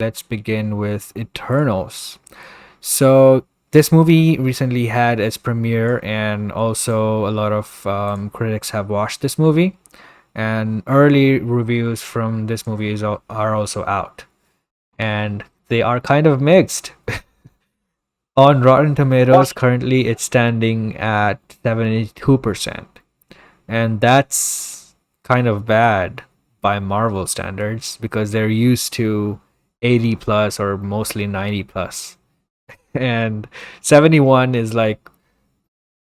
Let's begin with Eternals. So this movie recently had its premiere, and also a lot of critics have watched this movie. And early reviews from this movie are also out, and they are kind of mixed. On Rotten What? Tomatoes, currently it's standing at 72%, and that's kind of bad by Marvel standards because they're used to 80 plus or mostly 90 plus. And 71 is like,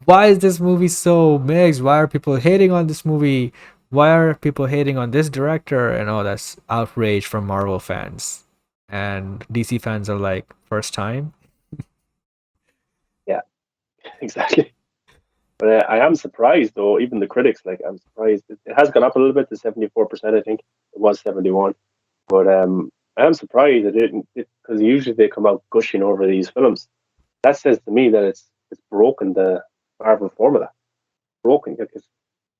why is this movie so mixed? Why are people hating on this movie? Why are people hating on this director? And all that's outrage from Marvel fans. And DC fans are like, first time? Yeah, exactly. But I am surprised, though. Even the critics, like, I'm surprised. It has gone up a little bit to 74%. I think it was 71, but I am surprised it didn't because usually they come out gushing over these films. That says to me that it's broken the Marvel formula. Broken because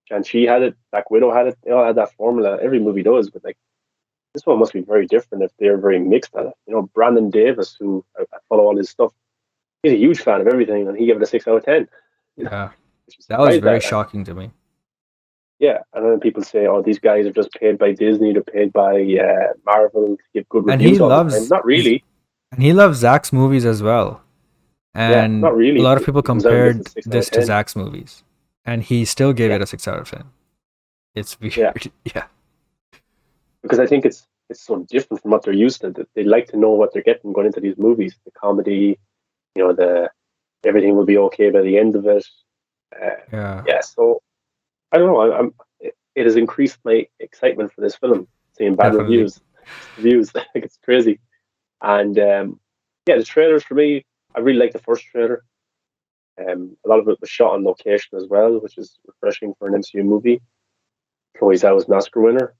Shang-Chi had it, Black Widow had it. They all had that formula. Every movie does, but like this one must be very different if they're very mixed at it. Brandon Davis, who I follow all his stuff, he's a huge fan of everything, and he gave it a 6 out of 10. Yeah. Which is That was surprised very at. shocking to me. Yeah, and then people say, "Oh, these guys are just paid by Disney, they're paid by Marvel to give good And he reviews all the time." loves Not really. and he loves Zach's movies as well. Yeah, And not a really. lot of people He comes out and gives compared it 6 out of this to 10. Zach's movies. And he still gave Yeah, it a 6 out of 10. It's yeah, weird. Yeah. because I think it's so different from what they're used to. That they like to know what they're getting going into these movies. The comedy, the everything will be okay by the end of it. Uh, Yeah. yeah, so I don't know. It has increased my excitement for this film. Seeing bad Definitely. reviews, reviews, I think it's crazy. And yeah, the trailers for me, I really like the first trailer. A lot of it was shot on location as well, which is refreshing for an MCU movie. Chloe Zhao was an Oscar winner.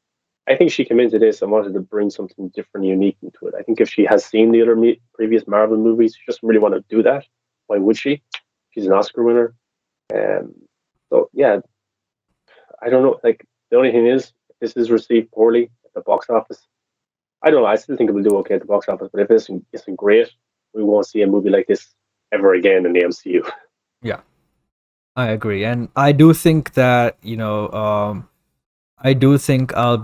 I think she came into this and wanted to bring something different, unique into it. I think if she has seen the other previous Marvel movies, she doesn't really want to do that. Why would she? She's an Oscar winner. Um, so yeah, I don't know. Like the only thing is, if this is received poorly at the box office, I don't know. I still think it will do okay at the box office. But if it isn't great, we won't see a movie like this ever again in the MCU. Yeah. I agree. And I do think that, I do think I'll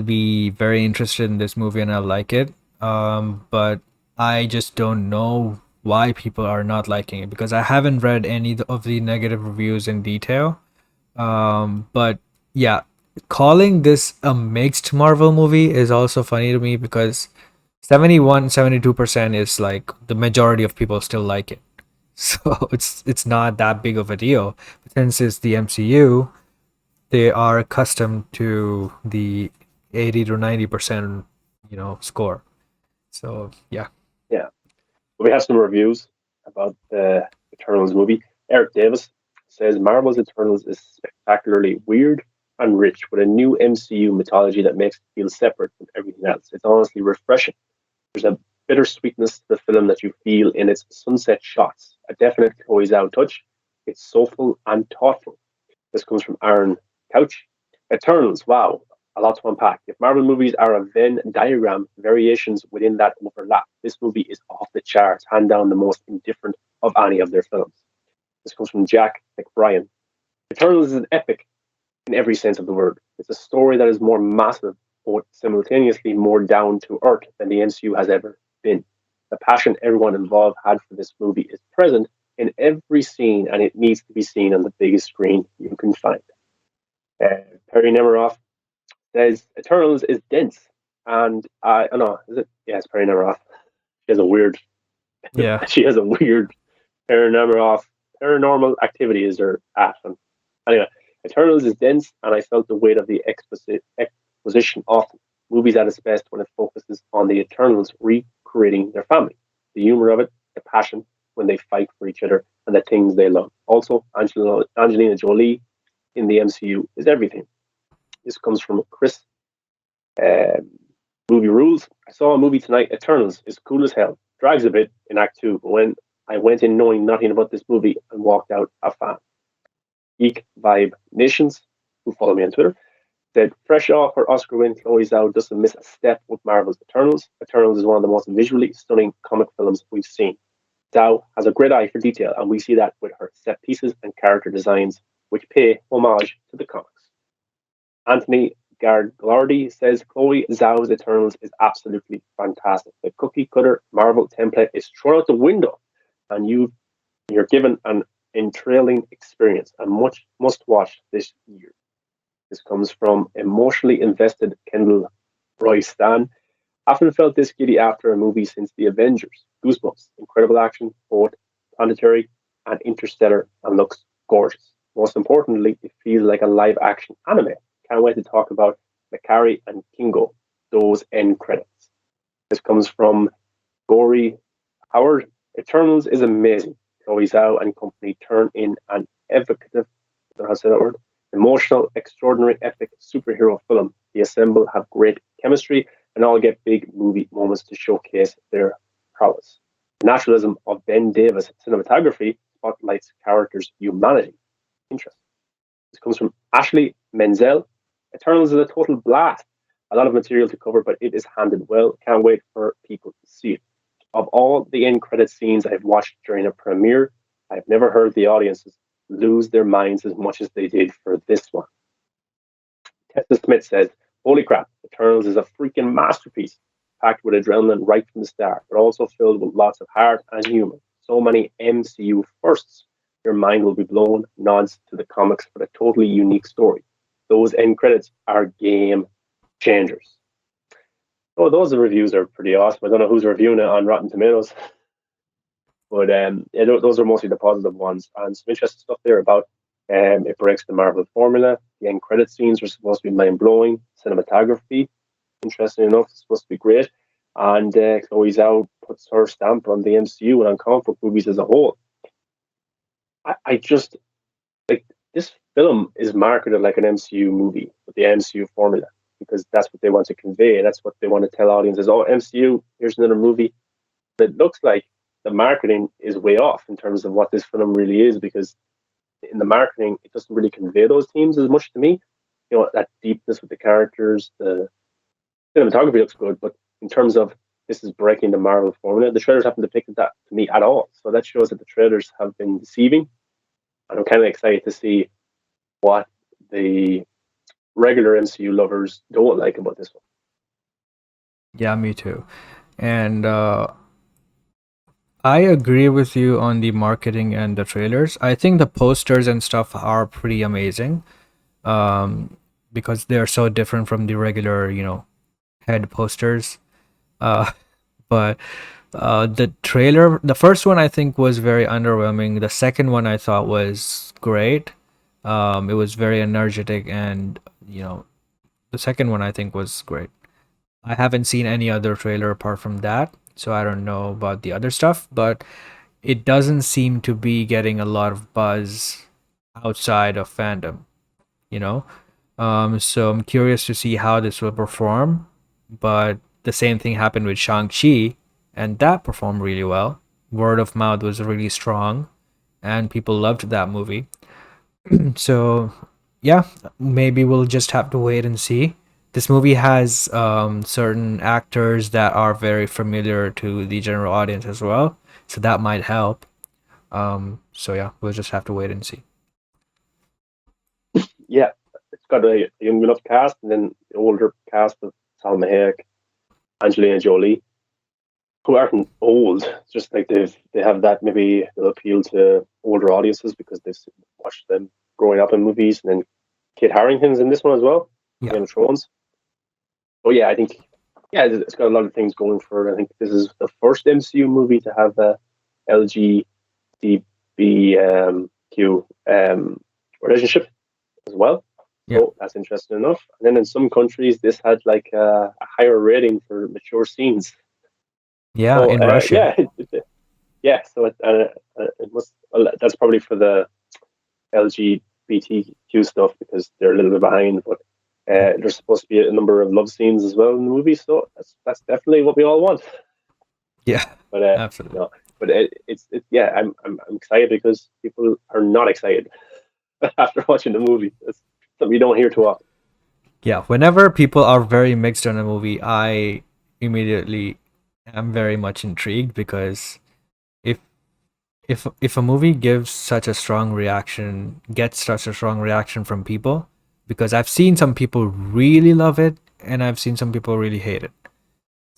be very interested in this movie and I'll like it. But I just don't know why people are not liking it because I haven't read any of the negative reviews in detail. But yeah, calling this a mixed Marvel movie is also funny to me because 72% is like the majority of people still like it. So it's not that big of a deal. But since it's the MCU, they are accustomed to the 80 to 90%, score. So yeah. Yeah, but we have some reviews about the Eternals movie. Eric Davis says Marvel's Eternals is spectacularly weird and rich with a new MCU mythology that makes it feel separate from everything else. It's honestly refreshing. There's a bittersweetness to the film that you feel in its sunset shots, a definite Chloe Zhao touch. It's soulful and thoughtful. This comes from Aaron Couch. Eternals, wow, a lot to unpack. If Marvel movies are a Venn diagram, variations within that overlap. This movie is off the charts, hand down the most indifferent of any of their films. This comes from Jack McBrien. Eternals is an epic in every sense of the word. It's a story that is more massive, but simultaneously more down to earth than the MCU has ever been. The passion everyone involved had for this movie is present in every scene, and it needs to be seen on the biggest screen you can find. Perry Nemiroff says Eternals is dense, and I don't know, is it? Yeah, it's Perry Nemiroff. She has a weird, Yeah. she has a weird Perry Nemiroff. Paranormal Activity is her at. And anyway, Eternals is dense, and I felt the weight of the exposition often. Movies at its best when it focuses on the Eternals recreating their family, the humor of it, the passion when they fight for each other, and the things they love. Also, Angelina Jolie in the MCU is everything. This comes from Chris. Um, Movie rules. I saw a movie tonight. Eternals is cool as hell. Drags a bit in Act Two, but when I went in knowing nothing about this movie and walked out a fan. Geek Vibe Nations, who follow me on Twitter. Said fresh off her Oscar win, Chloe Zhao doesn't miss a step with Marvel's Eternals. Eternals is one of the most visually stunning comic films we've seen. Zhao has a great eye for detail, and we see that with her set pieces and character designs, which pay homage to the comics. Anthony Garglardi says Chloe Zhao's Eternals is absolutely fantastic. The cookie cutter Marvel template is thrown out the window, and you're given an enthralling experience and much must watch this year. This comes from emotionally invested Kendall Roy Stan. Often felt this giddy after a movie since The Avengers. Goosebumps, incredible action, both planetary and interstellar, and looks gorgeous. Most importantly, it feels like a live action anime. Can't wait to talk about Makari and Kingo, those end credits. This comes from Gory Howard. Eternals is amazing. Chloe Zhao and company turn in an evocative, I don't know how to say that word, emotional, extraordinary, epic superhero film. The assemble have great chemistry and all get big movie moments to showcase their prowess. The naturalism of Ben Davis' cinematography spotlights characters' humanity. Interesting. This comes from Ashley Menzel. Eternals is a total blast. A lot of material to cover, but it is handled well. Can't wait for people to see it. Of all the end credit scenes I've watched during a premiere, I've never heard the audiences lose their minds as much as they did for this one. Tessa Smith says, holy crap, Eternals is a freaking masterpiece, packed with adrenaline right from the start, but also filled with lots of heart and humor. So many MCU firsts. Your mind will be blown, nods to the comics for a totally unique story. Those end credits are game changers. Oh, those reviews are pretty awesome. I don't know who's reviewing it on Rotten Tomatoes, but yeah, those are mostly the positive ones. And some interesting stuff there about it breaks the Marvel formula. The end credit scenes are supposed to be mind blowing. Cinematography, interesting enough, it's supposed to be great. And Chloe Zhao puts her stamp on the MCU and on comic book movies as a whole. I just like this film is marketed like an MCU movie with the MCU formula because that's what they want to convey. That's what they want to tell audiences. Oh, MCU, here's another movie. But it looks like the marketing is way off in terms of what this film really is because in the marketing, it doesn't really convey those themes as much to me. You know, that deepness with the characters, the cinematography looks good, but in terms of this is breaking the Marvel formula, the trailers haven't depicted that to me at all. So that shows that the trailers have been deceiving. And I'm kind of excited to see what the regular MCU lovers don't like about this one. Yeah, me too. And I agree with you on the marketing and the trailers. I think the posters and stuff are pretty amazing, because they're so different from the regular, head posters. Uh, but the trailer, the first one I think was very underwhelming. The second one I thought was great. It was very energetic, and the second one I think was great. I haven't seen any other trailer apart from that, so I don't know about the other stuff, but it doesn't seem to be getting a lot of buzz outside of fandom, you know? So I'm curious to see how this will perform, but the same thing happened with Shang-Chi, and that performed really well. Word of mouth was really strong, and people loved that movie. So, yeah, maybe we'll just have to wait and see. This movie has certain actors that are very familiar to the general audience as well, so that might help. So yeah, we'll just have to wait and see. Yeah, it's got a young enough cast and then the older cast of Salma Hayek, Angelina Jolie, who aren't old. It's just like they have that maybe they'll appeal to older audiences because they've watched them growing up in movies, and then Kit Harington's in this one as well, Yeah. Game of Thrones. Oh yeah, I think yeah, it's got a lot of things going for it. I think this is the first MCU movie to have a LGBTQ relationship as well. Yeah. So that's interesting enough. And then in some countries, this had like a higher rating for mature scenes. Yeah, So in Russia. yeah, yeah. So it must. Well, that's probably for the LGBTQ stuff because they're a little bit behind. But there's supposed to be a number of love scenes as well in the movie, so that's definitely what we all want. Yeah, But absolutely. no, but yeah, I'm excited because people are not excited after watching the movie. That's something you don't hear too often. Yeah, whenever people are very mixed on a movie, I immediately am very much intrigued because if if a movie gives such a strong reaction, gets such a strong reaction from people, because I've seen some people really love it and I've seen some people really hate it.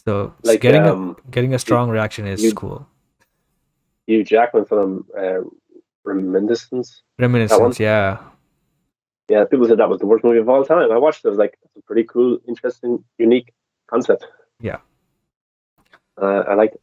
So Like getting a Hugh, strong reaction is Hugh, cool. Hugh Jackman film Reminiscence. That one. Reminiscence, yeah, Yeah, people said that was the worst movie of all time. I watched it. I was like, it's a pretty cool, interesting, unique concept. yeah. I liked it.